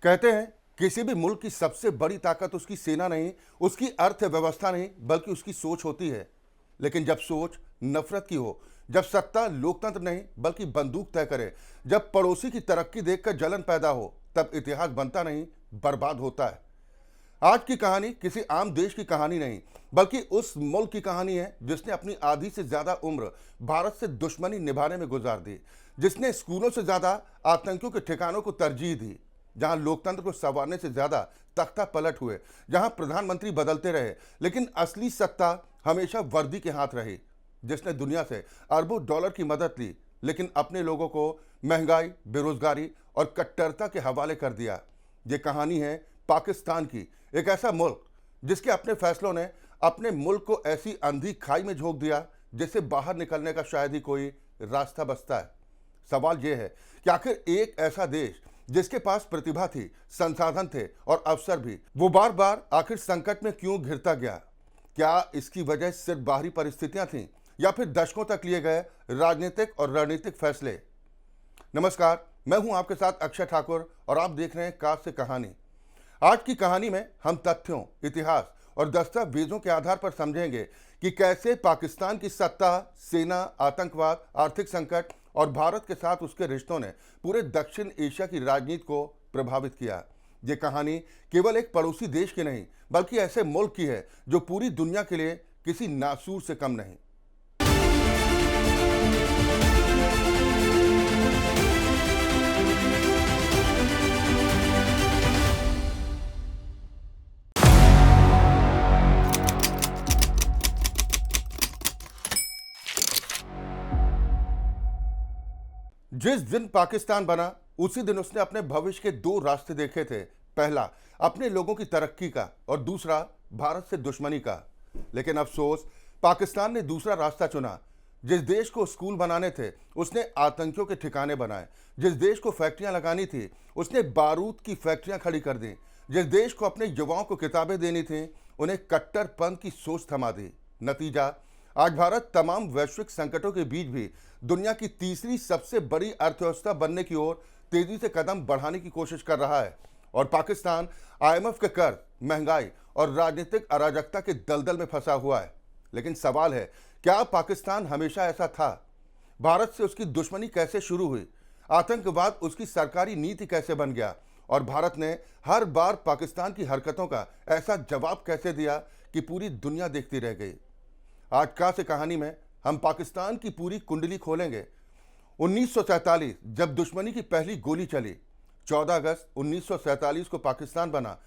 कहते हैं किसी भी मुल्क की सबसे बड़ी ताकत उसकी सेना नहीं, उसकी अर्थव्यवस्था नहीं, बल्कि उसकी सोच होती है। लेकिन जब सोच नफरत की हो, जब सत्ता लोकतंत्र नहीं बल्कि बंदूक तय करे, जब पड़ोसी की तरक्की देखकर जलन पैदा हो, तब इतिहास बनता नहीं, बर्बाद होता है। आज की कहानी किसी आम देश की कहानी नहीं, बल्कि उस मुल्क की कहानी है जिसने अपनी आधी से ज्यादा उम्र भारत से दुश्मनी निभाने में गुजार दी, जिसने स्कूलों से ज्यादा आतंकियों के ठिकानों को तरजीह दी, जहां लोकतंत्र को संवारने से ज्यादा तख्ता पलट हुए, जहां प्रधानमंत्री बदलते रहे लेकिन असली सत्ता हमेशा वर्दी के हाथ रही, जिसने दुनिया से अरबों डॉलर की मदद ली लेकिन अपने लोगों को महंगाई, बेरोजगारी और कट्टरता के हवाले कर दिया। ये कहानी है पाकिस्तान की, एक ऐसा मुल्क जिसके अपने फैसलों ने अपने मुल्क को ऐसी अंधी खाई में झोंक दिया जिससे बाहर निकलने का शायद ही कोई रास्ता बचता है। सवाल यह है कि आखिर एक ऐसा देश जिसके पास प्रतिभा थी, संसाधन थे और अवसर भी, वो बार बार आखिर संकट में क्यों घिरता गया? क्या इसकी वजह सिर्फ बाहरी परिस्थितियां थीं या फिर दशकों तक लिए गए राजनीतिक और रणनीतिक फैसले? नमस्कार, मैं हूं आपके साथ अक्षय ठाकुर और आप देख रहे हैं काश से कहानी। आज की कहानी में हम तथ्यों, इतिहास और दस्तावेजों के आधार पर समझेंगे कि कैसे पाकिस्तान की सत्ता, सेना, आतंकवाद, आर्थिक संकट और भारत के साथ उसके रिश्तों ने पूरे दक्षिण एशिया की राजनीति को प्रभावित किया। ये कहानी केवल एक पड़ोसी देश की नहीं, बल्कि ऐसे मुल्क की है जो पूरी दुनिया के लिए किसी नासूर से कम नहीं। जिस दिन पाकिस्तान बना, उसी दिन उसने अपने भविष्य के दो रास्ते देखे थे। पहला, अपने लोगों की तरक्की का, और दूसरा, भारत से दुश्मनी का। लेकिन अफसोस, पाकिस्तान ने दूसरा रास्ता चुना। जिस देश को स्कूल बनाने थे, उसने आतंकियों के ठिकाने बनाए। जिस देश को फैक्ट्रियां लगानी थी, उसने बारूद की फैक्ट्रियां खड़ी कर दी। जिस देश को अपने युवाओं को किताबें देनी थी, उन्हें कट्टरपंथ की सोच थमा दी। नतीजा, आज भारत तमाम वैश्विक संकटों के बीच भी दुनिया की तीसरी सबसे बड़ी अर्थव्यवस्था बनने की ओर तेजी से कदम बढ़ाने की कोशिश कर रहा है, और पाकिस्तान आईएमएफ के कर्ज, महंगाई और राजनीतिक अराजकता के दलदल में फंसा हुआ है। लेकिन सवाल है, क्या पाकिस्तान हमेशा ऐसा था? भारत से उसकी दुश्मनी कैसे शुरू हुई? आतंकवाद उसकी सरकारी नीति कैसे बन गया? और भारत ने हर बार पाकिस्तान की हरकतों का ऐसा जवाब कैसे दिया कि पूरी दुनिया देखती रह गई? आज का से कहानी में हम पाकिस्तान की पूरी कुंडली खोलेंगे। 1947 जब दुश्मनी की पहली गोली चली, 14 अगस्त 1947 को पाकिस्तान बना,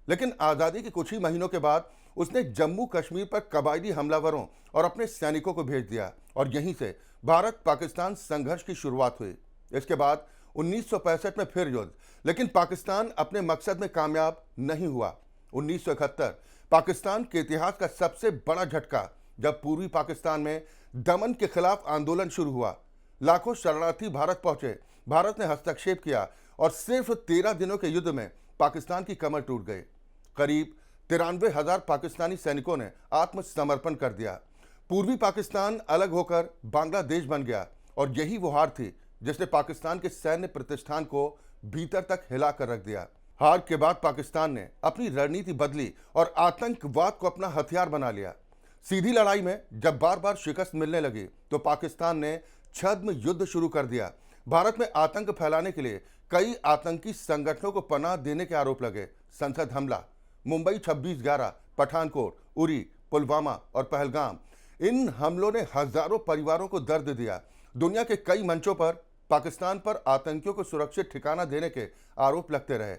लेकिन आज़ादी के कुछ ही महीनों के बाद उसने जम्मू कश्मीर पर कबायली हमलावरों और अपने सैनिकों को भेज दिया, और यहीं से भारत पाकिस्तान संघर्ष की शुरुआत हुई। इसके बाद 1965 में फिर युद्ध, लेकिन पाकिस्तान अपने मकसद में कामयाब नहीं हुआ। 1971 पाकिस्तान के इतिहास का सबसे बड़ा झटका, जब पूर्वी पाकिस्तान में दमन के खिलाफ आंदोलन शुरू हुआ। लाखों शरणार्थी भारत पहुंचे, भारत ने हस्तक्षेप किया, और सिर्फ 13 दिनों के युद्ध में पाकिस्तान की कमर टूट गई। करीब 93,000 पाकिस्तानी सैनिकों ने आत्मसमर्पण कर दिया। पूर्वी पाकिस्तान अलग होकर बांग्लादेश बन गया, और यही वो हार थी जिसने पाकिस्तान के सैन्य प्रतिष्ठान को भीतर तक हिला कर रख दिया। हार के बाद पाकिस्तान ने अपनी रणनीति बदली और आतंकवाद को अपना हथियार बना लिया। सीधी लड़ाई में जब बार बार शिकस्त मिलने लगी, तो पाकिस्तान ने छद्म युद्ध शुरू कर दिया। भारत में आतंक फैलाने के लिए कई आतंकी संगठनों को पनाह देने के आरोप लगे। संसद हमला, मुंबई 26/11, पठानकोट, उरी, पुलवामा और पहलगाम, इन हमलों ने हजारों परिवारों को दर्द दिया। दुनिया के कई मंचों पर पाकिस्तान पर आतंकियों को सुरक्षित ठिकाना देने के आरोप लगते रहे।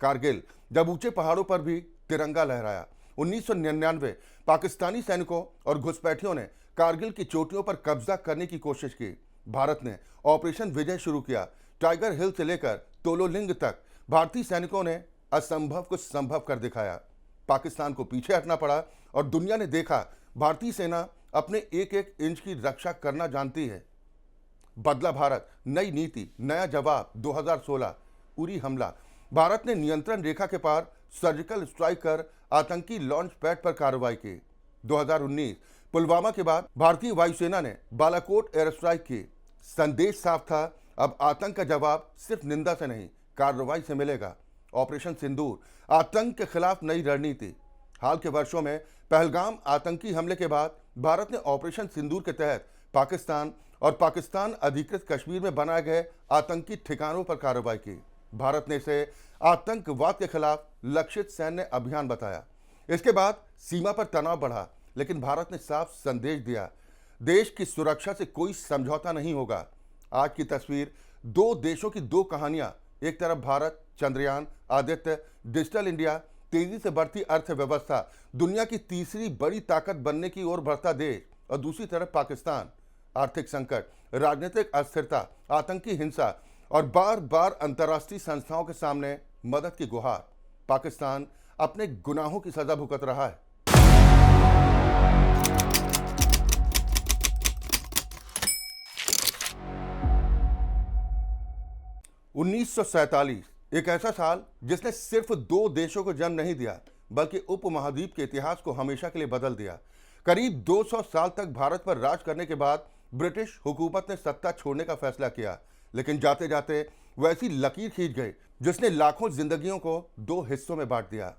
कारगिल, जब ऊंचे पहाड़ों पर भी तिरंगा लहराया। 1999 पाकिस्तानी सैनिकों और घुसपैठियों ने कारगिल की चोटियों पर कब्जा करने की कोशिश की। भारत ने ऑपरेशन विजय शुरू किया। टाइगर हिल से लेकर तोलोलिंग तक भारतीय सैनिकों ने असंभव को संभव कर दिखाया। पाकिस्तान को पीछे हटना पड़ा, और दुनिया ने देखा भारतीय सेना अपने एक एक इंच की रक्षा करना जानती है। बदला भारत, नई नीति, नया जवाब। 2016 उरी हमला, भारत ने नियंत्रण रेखा के पार सर्जिकल स्ट्राइक कर आतंकी लॉन्च पैड पर कार्रवाई की। 2019 पुलवामा के बाद भारतीय वायुसेना ने बालाकोट एयर स्ट्राइक की। संदेश साफ था, अब आतंक का जवाब सिर्फ निंदा से नहीं, कार्रवाई से मिलेगा। ऑपरेशन सिंदूर, आतंक के खिलाफ नई रणनीति। हाल के वर्षों में पहलगाम आतंकी हमले के बाद भारत ने ऑपरेशन सिंदूर के तहत पाकिस्तान और पाकिस्तान अधिकृत कश्मीर में बनाए गए आतंकी ठिकानों पर कार्रवाई की। भारत ने इसे आतंकवाद के खिलाफ लक्षित सैन्य अभियान बताया। इसके बाद सीमा पर तनाव बढ़ा, लेकिन भारत ने साफ संदेश दिया, देश की सुरक्षा से कोई समझौता नहीं होगा। आज की तस्वीर दो देशों की दो कहानियां। एक तरफ भारत, चंद्रयान, आदित्य, डिजिटल इंडिया, तेजी से बढ़ती अर्थव्यवस्था, दुनिया की तीसरी बड़ी ताकत बनने की ओर बढ़ता देश, और दूसरी तरफ पाकिस्तान, आर्थिक संकट, राजनीतिक अस्थिरता, आतंकी हिंसा और बार बार अंतर्राष्ट्रीय संस्थाओं के सामने मदद की गुहार। पाकिस्तान अपने गुनाहों की सजा भुगत रहा है। 1947 एक ऐसा साल जिसने सिर्फ दो देशों को जन्म नहीं दिया, बल्कि उपमहाद्वीप के इतिहास को हमेशा के लिए बदल दिया। करीब 200 साल तक भारत पर राज करने के बाद ब्रिटिश हुकूमत ने सत्ता छोड़ने का फैसला किया, लेकिन जाते जाते वैसी लकीर खींच गई जिसने लाखों जिंदगियों को दो हिस्सों में बांट दिया।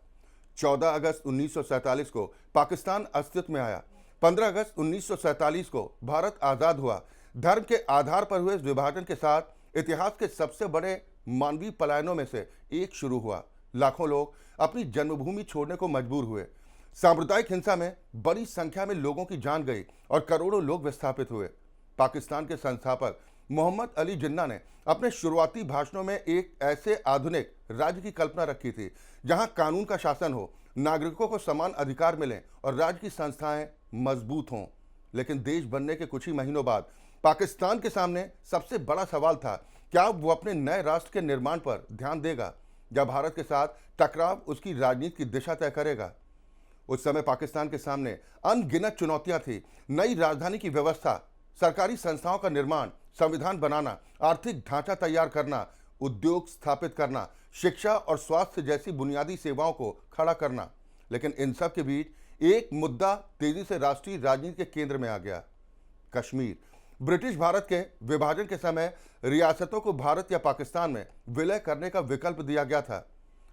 14 अगस्त 1947 को पाकिस्तान अस्तित्व में आया। 15 अगस्त 1947 को भारत आज़ाद हुआ। धर्म के आधार पर हुए इस विभाजन के साथ इतिहास के सबसे बड़े मानवीय पलायनों में से एक शुरू हुआ। लाखों लोग अपनी जन्मभूमि छोड़ने को मजबूर हुए। सांप्रदायिक हिंसा में बड़ी संख्या में लोगों की जान गई और करोड़ों लोग विस्थापित हुए। पाकिस्तान के संस्थापक मोहम्मद अली जिन्ना ने अपने शुरुआती भाषणों में एक ऐसे आधुनिक राज्य की कल्पना रखी थी जहां कानून का शासन हो, नागरिकों को समान अधिकार मिलें और राज्य की संस्थाएं मजबूत हों। लेकिन देश बनने के कुछ ही महीनों बाद पाकिस्तान के सामने सबसे बड़ा सवाल था, क्या वो अपने नए राष्ट्र के निर्माण पर ध्यान देगा या भारत के साथ टकराव उसकी राजनीति की दिशा तय करेगा। उस समय पाकिस्तान के सामने अनगिनत चुनौतियां थी। नई राजधानी की व्यवस्था, सरकारी संस्थाओं का निर्माण, संविधान बनाना, आर्थिक ढांचा तैयार करना, उद्योग स्थापित करना, शिक्षा और स्वास्थ्य जैसी बुनियादी सेवाओं को खड़ा करना। लेकिन इन सब के बीच एक मुद्दा तेजी से राष्ट्रीय राजनीति के केंद्र में आ गया, कश्मीर। ब्रिटिश भारत के विभाजन के समय रियासतों को भारत या पाकिस्तान में विलय करने का विकल्प दिया गया था।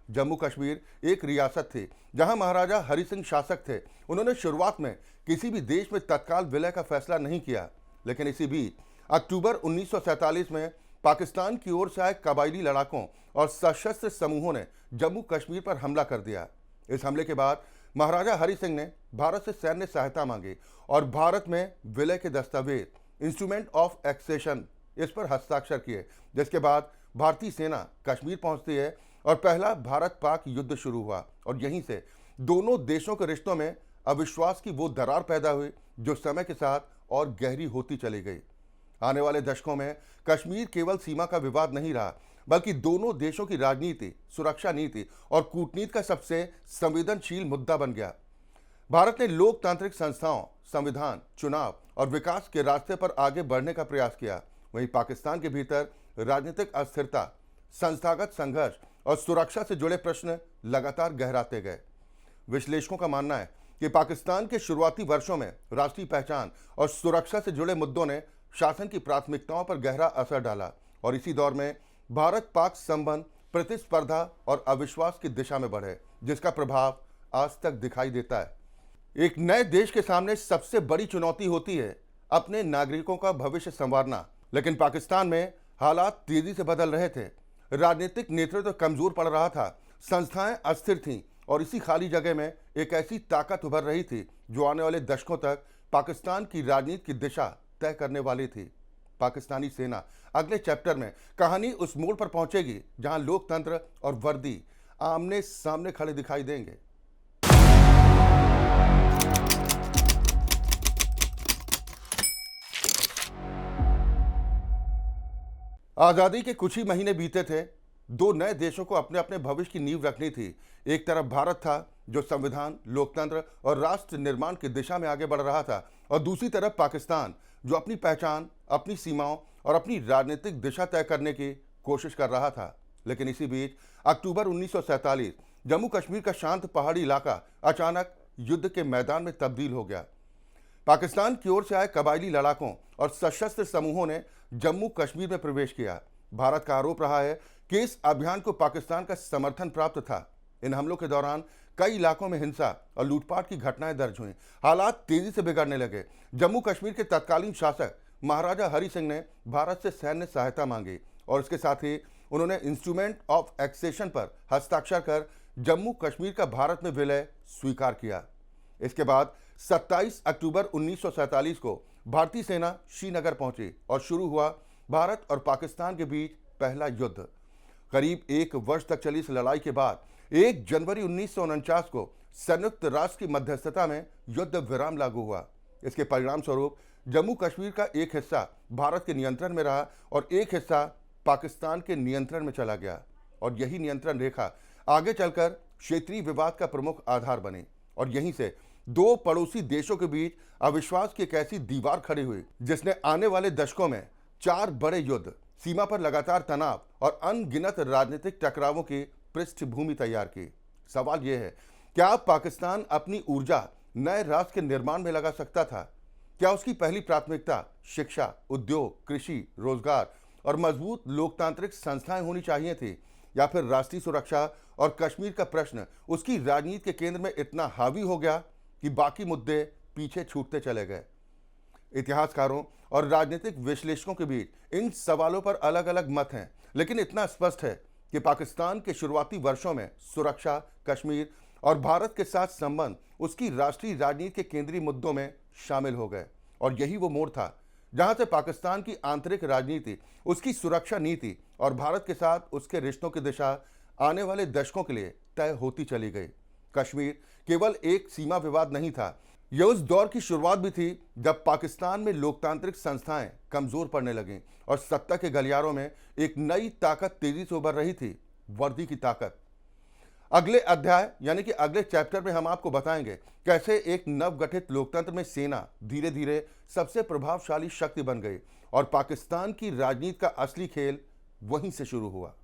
जम्मू कश्मीर एक रियासत थी जहां महाराजा हरि सिंह शासक थे। उन्होंने शुरुआत में किसी भी देश में तत्काल विलय का फैसला नहीं किया, लेकिन इसी बीच अक्टूबर 1947 में पाकिस्तान की ओर से आए कबायली लड़ाकों और सशस्त्र समूहों ने जम्मू कश्मीर पर हमला कर दिया। इस हमले के बाद महाराजा हरि सिंह ने भारत से सैन्य सहायता मांगी और भारत में विलय के दस्तावेज, इंस्ट्रूमेंट ऑफ एक्सेशन, इस पर हस्ताक्षर किए, जिसके बाद भारतीय सेना कश्मीर पहुंचती है और पहला भारत पाक युद्ध शुरू हुआ। और यहीं से दोनों देशों के रिश्तों में अविश्वास की वो दरार पैदा हुई जो समय के साथ और गहरी होती चली गई। आने वाले दशकों में कश्मीर केवल सीमा का विवाद नहीं रहा, बल्कि दोनों देशों की राजनीति, सुरक्षा नीति और कूटनीति का सबसे संवेदनशील मुद्दा बन गया। भारत ने लोकतांत्रिक संस्थाओं, संविधान, चुनाव और विकास के रास्ते पर आगे बढ़ने का प्रयास किया। वहीं पाकिस्तान के भीतर राजनीतिक अस्थिरता, संस्थागत संघर्ष और सुरक्षा से जुड़े प्रश्न लगातार गहराते गए। विश्लेषकों का मानना है कि पाकिस्तान के शुरुआती वर्षों में राष्ट्रीय पहचान और सुरक्षा से जुड़े मुद्दों ने शासन की प्राथमिकताओं पर गहरा असर डाला और इसी दौर में भारत पाक संबंध प्रतिस्पर्धा और अविश्वास की दिशा में बढ़े, जिसका प्रभाव आज तक दिखाई देता है। एक नए देश के सामने सबसे बड़ी चुनौती होती है अपने नागरिकों का भविष्य संवारना, लेकिन पाकिस्तान में हालात तेजी से बदल रहे थे। राजनीतिक नेतृत्व कमजोर पड़ रहा था, संस्थाएं अस्थिर थीं और इसी खाली जगह में एक ऐसी ताकत उभर रही थी जो आने वाले दशकों तक पाकिस्तान की राजनीति की दिशा तय करने वाली थी। पाकिस्तानी सेना अगले चैप्टर में कहानी उस मोड़ पर पहुंचेगी जहां लोकतंत्र और वर्दी आमने सामने खड़े दिखाई देंगे। आजादी के कुछ ही महीने बीते थे। दो नए देशों को अपने अपने भविष्य की नींव रखनी थी। एक तरफ भारत था जो संविधान, लोकतंत्र और राष्ट्र निर्माण की दिशा में आगे बढ़ रहा था, और दूसरी तरफ पाकिस्तान जो अपनी पहचान, अपनी सीमाओं और अपनी राजनीतिक दिशा तय करने की कोशिश कर रहा था। लेकिन इसी बीच अक्टूबर 1947 जम्मू कश्मीर का शांत पहाड़ी इलाका अचानक युद्ध के मैदान में तब्दील हो गया। पाकिस्तान की ओर से आए कबायली लड़ाकों और सशस्त्र समूहों ने जम्मू कश्मीर में प्रवेश किया। भारत का आरोप रहा है कि इस अभियान को पाकिस्तान का समर्थन प्राप्त था। इन हमलों के दौरान कई इलाकों में हिंसा और लूटपाट की घटनाएं दर्ज हुई। हालात तेजी से बिगड़ने लगे। जम्मू कश्मीर के तत्कालीन शासक महाराजा हरि सिंह ने भारत से सैन्य सहायता मांगी और इसके साथ ही उन्होंने इंस्ट्रूमेंट ऑफ एक्सेशन पर हस्ताक्षर कर जम्मू कश्मीर का भारत में विलय स्वीकार किया। इसके बाद 27 अक्टूबर 1947 को भारतीय सेना श्रीनगर पहुंची और शुरू हुआ भारत और पाकिस्तान के बीच पहला युद्ध। करीब एक वर्ष तक चली इस लड़ाई के बाद 1 जनवरी 1949 को संयुक्त राष्ट्र की मध्यस्थता में युद्ध विराम लागू हुआ। इसके परिणाम स्वरूप जम्मू कश्मीर का एक हिस्सा भारत के नियंत्रण में रहा और एक हिस्सा पाकिस्तान के नियंत्रण में चला गया और यही नियंत्रण रेखा आगे चलकर क्षेत्रीय विवाद का प्रमुख आधार बनी और यहीं से दो पड़ोसी देशों के बीच अविश्वास की एक ऐसी दीवार खड़ी हुई जिसने आने वाले दशकों में 4 बड़े युद्ध, सीमा पर लगातार तनाव और अनगिनत राजनीतिक टकरावों की पृष्ठभूमि तैयार की। सवाल यह है, क्या पाकिस्तान अपनी ऊर्जा नए राष्ट्र के निर्माण में लगा सकता था? क्या उसकी पहली प्राथमिकता शिक्षा, उद्योग, कृषि, रोजगार और मजबूत लोकतांत्रिक संस्थाएं होनी चाहिए थी, या फिर राष्ट्रीय सुरक्षा और कश्मीर का प्रश्न उसकी राजनीति के केंद्र में इतना हावी हो गया कि बाकी मुद्दे पीछे छूटते चले गए? इतिहासकारों और राजनीतिक विश्लेषकों के बीच इन सवालों पर अलग अलग मत हैं, लेकिन इतना स्पष्ट है कि पाकिस्तान के शुरुआती वर्षों में सुरक्षा, कश्मीर और भारत के साथ संबंध उसकी राष्ट्रीय राजनीति के केंद्रीय मुद्दों में शामिल हो गए और यही वो मोड़ था जहां से पाकिस्तान की आंतरिक राजनीति, उसकी सुरक्षा नीति और भारत के साथ उसके रिश्तों की दिशा आने वाले दशकों के लिए तय होती चली गई। कश्मीर केवल एक सीमा विवाद नहीं था, यह उस दौर की शुरुआत भी थी जब पाकिस्तान में लोकतांत्रिक संस्थाएं कमजोर पड़ने लगीं और सत्ता के गलियारों में एक नई ताकत तेजी से उभर रही थी, वर्दी की ताकत। अगले अध्याय यानी कि अगले चैप्टर में हम आपको बताएंगे कैसे एक नवगठित लोकतंत्र में सेना धीरे धीरे सबसे प्रभावशाली शक्ति बन गई और पाकिस्तान की राजनीति का असली खेल वहीं से शुरू हुआ।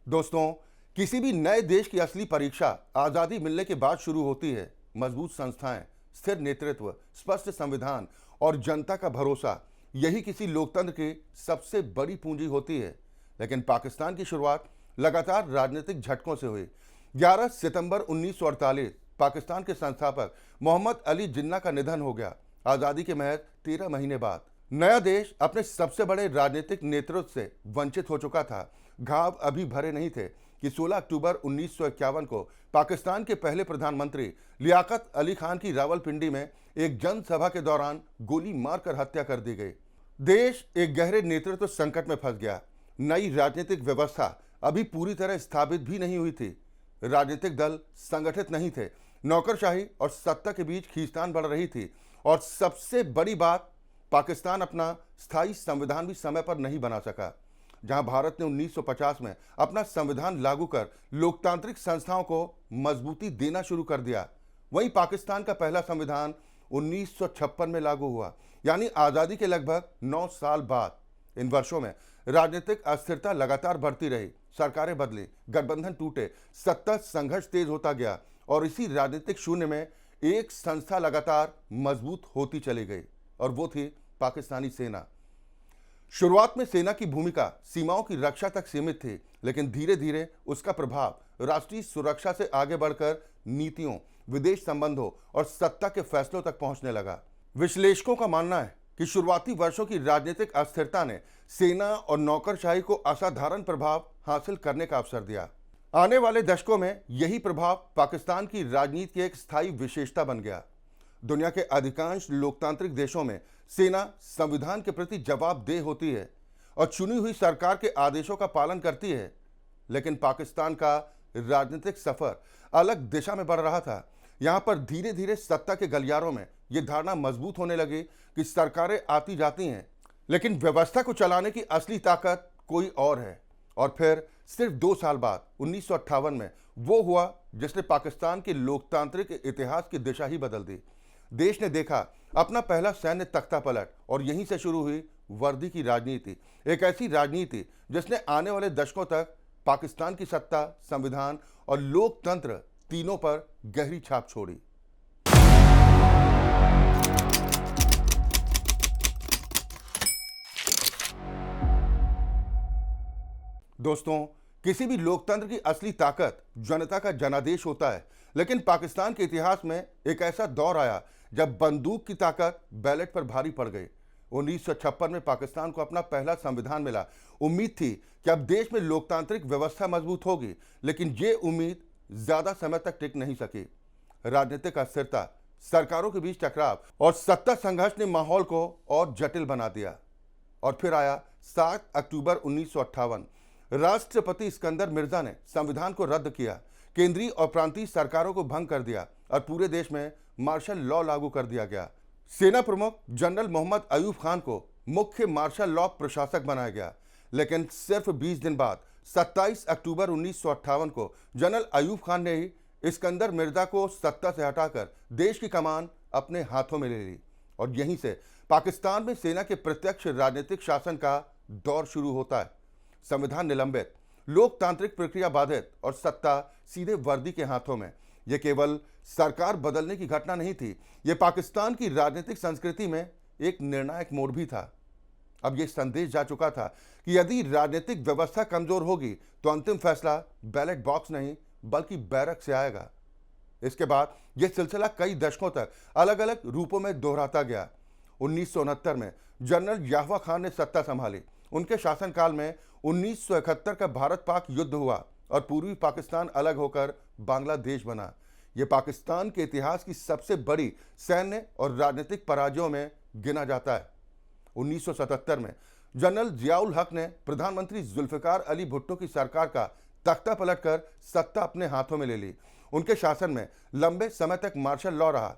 दोस्तों, किसी भी नए देश की असली परीक्षा आजादी मिलने के बाद शुरू होती है। मजबूत संस्थाएं, स्थिर नेतृत्व, स्पष्ट संविधान और जनता का भरोसा, यही किसी लोकतंत्र की सबसे बड़ी पूंजी होती है। लेकिन पाकिस्तान की शुरुआत लगातार राजनीतिक झटकों से हुई। 11 सितंबर 1948 पाकिस्तान के संस्थापक मोहम्मद अली जिन्ना का निधन हो गया। आज़ादी के महज 13 महीने बाद नया देश अपने सबसे बड़े राजनीतिक नेतृत्व से वंचित हो चुका था। घाव अभी भरे नहीं थे कि 16 अक्टूबर 1951 को पाकिस्तान के पहले प्रधानमंत्री लियाकत अली खान की रावलपिंडी में एक जनसभा के दौरान गोली मारकर हत्या कर दी गई। देश एक गहरे नेतृत्व संकट में फंस गया। नई राजनीतिक व्यवस्था अभी पूरी तरह स्थापित भी नहीं हुई थी। राजनीतिक दल संगठित नहीं थे। नौकरशाही और सत्ता के बीच खींचतान बढ़ रही थी और सबसे बड़ी बात, पाकिस्तान अपना स्थायी संविधान भी समय पर नहीं बना सका। जहां भारत ने 1950 में अपना संविधान लागू कर लोकतांत्रिक संस्थाओं को मजबूती देना शुरू कर दिया, वहीं पाकिस्तान का पहला संविधान 1956 में लागू हुआ, यानी आज़ादी के लगभग 9 साल बाद। इन वर्षों में राजनीतिक अस्थिरता लगातार बढ़ती रही, सरकारें बदली, गठबंधन टूटे, सत्ता संघर्ष तेज होता गया और इसी राजनीतिक शून्य में एक संस्था लगातार मजबूत होती चली गई और वो थी पाकिस्तानी सेना। शुरुआत में सेना की भूमिका सीमाओं की रक्षा तक सीमित थी, लेकिन धीरे धीरे उसका प्रभाव राष्ट्रीय सुरक्षा से आगे बढ़कर नीतियों, विदेश संबंधों और सत्ता के फैसलों तक पहुंचने लगा। विश्लेषकों का मानना है कि शुरुआती वर्षों की राजनीतिक अस्थिरता ने सेना और नौकरशाही को असाधारण प्रभाव हासिल करने का अवसर दिया। आने वाले दशकों में यही प्रभाव पाकिस्तान की राजनीति की एक स्थायी विशेषता बन गया। दुनिया के अधिकांश लोकतांत्रिक देशों में सेना संविधान के प्रति जवाबदेह होती है और चुनी हुई सरकार के आदेशों का पालन करती है, लेकिन पाकिस्तान का राजनीतिक सफर अलग दिशा में बढ़ रहा था। यहां पर धीरे धीरे सत्ता के गलियारों में यह धारणा मजबूत होने लगी कि सरकारें आती जाती हैं, लेकिन व्यवस्था को चलाने की असली ताकत कोई और है। और फिर सिर्फ 2 साल बाद 1958 में वो हुआ जिसने पाकिस्तान के लोकतांत्रिक इतिहास की दिशा ही बदल दी। देश ने देखा अपना पहला सैन्य तख्ता पलट और यहीं से शुरू हुई वर्दी की राजनीति, एक ऐसी राजनीति जिसने आने वाले दशकों तक पाकिस्तान की सत्ता, संविधान और लोकतंत्र तीनों पर गहरी छाप छोड़ी। दोस्तों, किसी भी लोकतंत्र की असली ताकत जनता का जनादेश होता है, लेकिन पाकिस्तान के इतिहास में एक ऐसा दौर आया जब बंदूक की ताकत बैलेट पर भारी पड़ गई। 1956 में पाकिस्तान को अपना पहला संविधान मिला। उम्मीद थी कि अब देश में लोकतांत्रिक व्यवस्था मजबूत होगी, लेकिन ये उम्मीद ज्यादा समय तक टिक नहीं सकी। राजनीतिक अस्थिरता, सरकारों के बीच टकराव और सत्ता संघर्ष ने माहौल को और जटिल बना दिया। और फिर आया 7 अक्टूबर 1958। राष्ट्रपति सिकंदर मिर्जा ने संविधान को रद्द किया, केंद्रीय और प्रांतीय सरकारों को भंग कर दिया और पूरे देश में मार्शल लॉ लागू कर दिया गया। सेना प्रमुख जनरल मोहम्मद अयूब खान को मुख्य मार्शल लॉ प्रशासक बनाया गया। लेकिन सिर्फ 20 दिन बाद 27 अक्टूबर 1958 को जनरल अयूब खान ने ही सिकंदर मिर्जा को सत्ता से हटाकर देश की कमान अपने हाथों में ले ली। और यहीं से पाकिस्तान में सेना के प्रत्यक्ष राजनीतिक शासन का दौर शुरू होता है। संविधान निलंबित, लोकतांत्रिक प्रक्रिया बाधित और सत्ता सीधे वर्दी के हाथों में। यह केवल सरकार बदलने की घटना नहीं थी, यह पाकिस्तान की राजनीतिक संस्कृति में एक निर्णायक मोड़ भी था। अब यह संदेश जा चुका था कि यदि राजनीतिक व्यवस्था कमजोर होगी तो अंतिम फैसला बैलेट बॉक्स नहीं बल्कि बैरक से आएगा। इसके बाद यह सिलसिला कई दशकों तक अलग अलग रूपों में दोहराता गया। 1969 में जनरल याहवा खान ने सत्ता संभाली। उनके शासनकाल में 1971 का भारत पाक युद्ध हुआ और पूर्वी पाकिस्तान अलग होकर बांग्लादेश बना। यह पाकिस्तान के इतिहास की सबसे बड़ी सैन्य और राजनीतिक पराजयों में गिना जाता है। 1977 में जनरल जियाउल हक ने प्रधानमंत्री जुल्फिकार अली भुट्टो की सरकार का तख्ता पलटकर सत्ता अपने हाथों में ले ली। उनके शासन में लंबे समय तक मार्शल लॉ रहा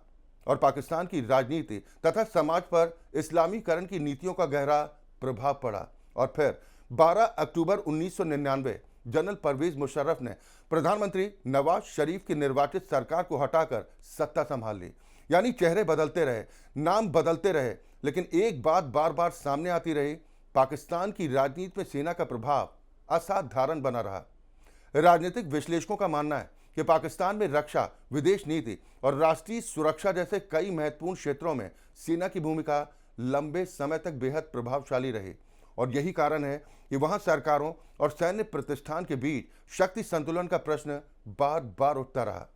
और पाकिस्तान की राजनीति तथा समाज पर इस्लामीकरण की नीतियों का गहरा प्रभाव पड़ा। और फिर 12 अक्टूबर 1999 जनरल परवेज मुशर्रफ ने प्रधानमंत्री नवाज शरीफ की निर्वाचित सरकार को हटाकर सत्ता संभाल ली। यानी चेहरे बदलते रहे, नाम बदलते रहे, लेकिन एक बात बार बार सामने आती रही, पाकिस्तान की राजनीति में सेना का प्रभाव असाधारण बना रहा। राजनीतिक विश्लेषकों का मानना है कि पाकिस्तान में रक्षा, विदेश नीति और राष्ट्रीय सुरक्षा जैसे कई महत्वपूर्ण क्षेत्रों में सेना की भूमिका लंबे समय तक बेहद प्रभावशाली रही। और यही कारण है कि वहां सरकारों और सैन्य प्रतिष्ठान के बीच शक्ति संतुलन का प्रश्न बार बार उठता रहा।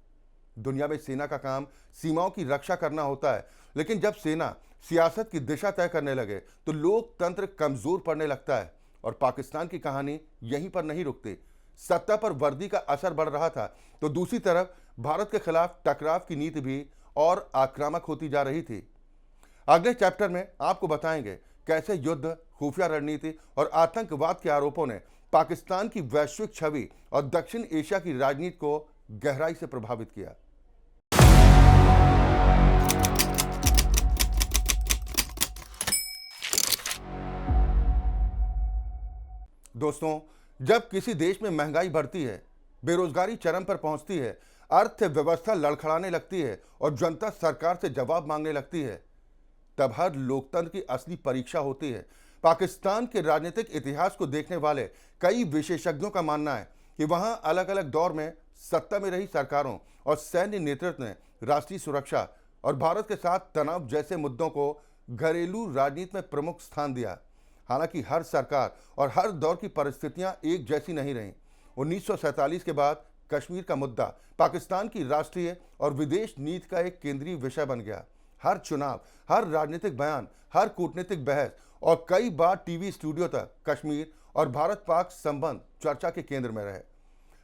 दुनिया में सेना का काम सीमाओं की रक्षा करना होता है, लेकिन जब सेना सियासत की दिशा तय करने लगे तो लोकतंत्र कमजोर पड़ने लगता है। और पाकिस्तान की कहानी यहीं पर नहीं रुकती। सत्ता पर वर्दी का असर बढ़ रहा था तो दूसरी तरफ भारत के खिलाफ टकराव की नीति भी और आक्रामक होती जा रही थी। अगले चैप्टर में आपको बताएंगे कैसे युद्ध, खुफिया रणनीति और आतंकवाद के आरोपों ने पाकिस्तान की वैश्विक छवि और दक्षिण एशिया की राजनीति को गहराई से प्रभावित किया। दोस्तों, जब किसी देश में महंगाई बढ़ती है, बेरोजगारी चरम पर पहुंचती है, अर्थव्यवस्था लड़खड़ाने लगती है और जनता सरकार से जवाब मांगने लगती है, तब हर लोकतंत्र की असली परीक्षा होती है। पाकिस्तान के राजनीतिक इतिहास को देखने वाले कई विशेषज्ञों का मानना है कि वहां अलग अलग दौर में सत्ता में रही सरकारों और सैन्य नेतृत्व ने राष्ट्रीय सुरक्षा और भारत के साथ तनाव जैसे मुद्दों को घरेलू राजनीति में प्रमुख स्थान दिया। हालांकि हर सरकार और हर दौर की परिस्थितियां एक जैसी नहीं रहीं। 1947 के बाद कश्मीर का मुद्दा पाकिस्तान की राष्ट्रीय और विदेश नीति का एक केंद्रीय विषय बन गया। हर चुनाव, हर राजनीतिक बयान, हर कूटनीतिक बहस और कई बार टीवी स्टूडियो तक कश्मीर और भारत पाक संबंध चर्चा के केंद्र में रहे।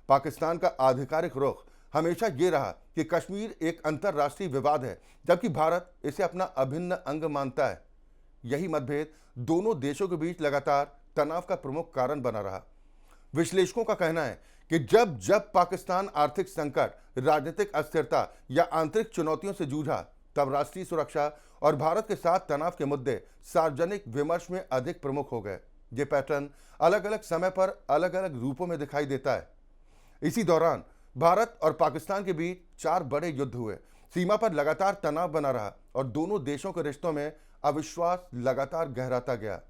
पाकिस्तान का आधिकारिक रुख हमेशा ये रहा कि कश्मीर एक अंतर्राष्ट्रीय विवाद है, जबकि भारत इसे अपना अभिन्न अंग मानता है। यही मतभेद दोनों देशों के बीच लगातार तनाव का प्रमुख कारण बना रहा। विश्लेषकों का कहना है कि जब जब पाकिस्तान आर्थिक संकट, राजनीतिक अस्थिरता या आंतरिक चुनौतियों से जूझा, तब राष्ट्रीय सुरक्षा और भारत के साथ तनाव के मुद्दे सार्वजनिक विमर्श में अधिक प्रमुख हो गए। ये पैटर्न अलग अलग समय पर अलग अलग रूपों में दिखाई देता है। इसी दौरान भारत और पाकिस्तान के बीच 4 बड़े युद्ध हुए। सीमा पर लगातार तनाव बना रहा और दोनों देशों के रिश्तों में अविश्वास लगातार गहराता गया।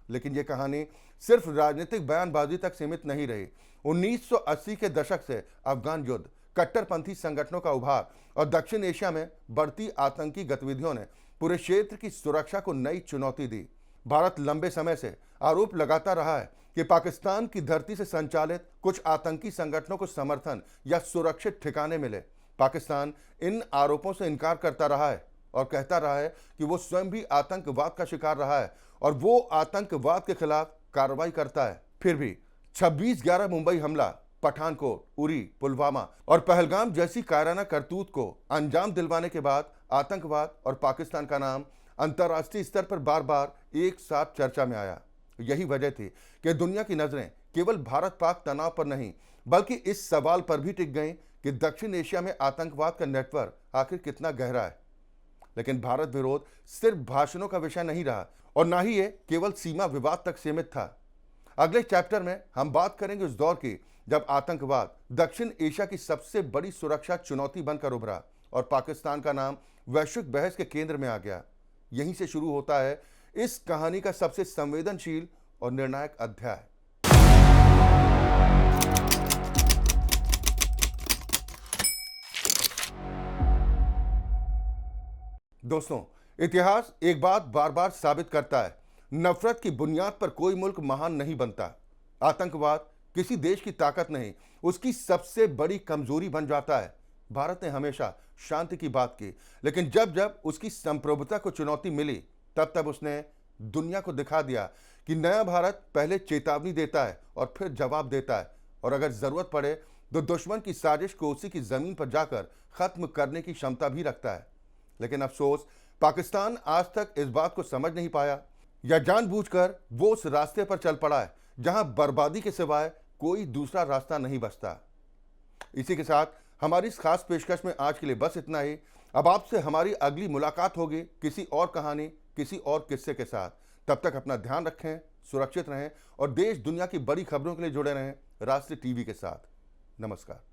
लेकिन यह कहानी सिर्फ राजनीतिक बयानबाजी तक सीमित नहीं रही। 1980 के दशक से अफगान युद्ध, कट्टरपंथी संगठनों का उभार और दक्षिण एशिया में बढ़ती आतंकी गतिविधियों ने पूरे क्षेत्र की सुरक्षा को नई चुनौती दी। भारत लंबे समय से आरोप लगाता रहा है कि पाकिस्तान की धरती से संचालित कुछ आतंकी संगठनों को समर्थन या सुरक्षित ठिकाने मिले। पाकिस्तान इन आरोपों से इनकार करता रहा है और कहता रहा है कि वो स्वयं भी आतंकवाद का शिकार रहा है और वो आतंकवाद के खिलाफ कार्रवाई करता है। फिर भी 26/11 मुंबई हमला, पठानकोट, उरी, पुलवामा और पहलगाम जैसी कायराना करतूत को अंजाम दिलवाने के बाद आतंकवाद और पाकिस्तान का नाम अंतर्राष्ट्रीय स्तर पर बार बार एक साथ चर्चा में आया। यही वजह थी कि दुनिया की नजरें केवल भारत पाक तनाव पर नहीं बल्कि इस सवाल पर भी टिक गईं कि दक्षिण एशिया में आतंकवाद का नेटवर्क आखिर कितना गहरा है। लेकिन भारत विरोध सिर्फ भाषणों का विषय नहीं रहा और ना ही ये केवल सीमा विवाद तक सीमित था। अगले चैप्टर में हम बात करेंगे उस दौर की जब आतंकवाद दक्षिण एशिया की सबसे बड़ी सुरक्षा चुनौती बनकर उभरा और पाकिस्तान का नाम वैश्विक बहस के केंद्र में आ गया। यहीं से शुरू होता है इस कहानी का सबसे संवेदनशील और निर्णायक अध्याय। दोस्तों, इतिहास एक बात बार बार साबित करता है, नफरत की बुनियाद पर कोई मुल्क महान नहीं बनता। आतंकवाद किसी देश की ताकत नहीं, उसकी सबसे बड़ी कमजोरी बन जाता है। भारत ने हमेशा शांति की बात की, लेकिन जब जब उसकी संप्रभुता को चुनौती मिली तब तब उसने दुनिया को दिखा दिया कि नया भारत पहले चेतावनी देता है और फिर जवाब देता है और अगर जरूरत पड़े तो दुश्मन की साजिश को उसी की जमीन पर जाकर खत्म करने की क्षमता भी रखता है। लेकिन अफसोस, पाकिस्तान आज तक इस बात को समझ नहीं पाया या जानबूझकर वो उस रास्ते पर चल पड़ा है जहां बर्बादी के सिवाय कोई दूसरा रास्ता नहीं बचता। इसी के साथ हमारी इस खास पेशकश में आज के लिए बस इतना ही। अब आपसे हमारी अगली मुलाकात होगी किसी और कहानी, किसी और किस्से के साथ। तब तक अपना ध्यान रखें, सुरक्षित रहें और देश दुनिया की बड़ी खबरों के लिए जुड़े रहें राष्ट्रीय टीवी के साथ। नमस्कार।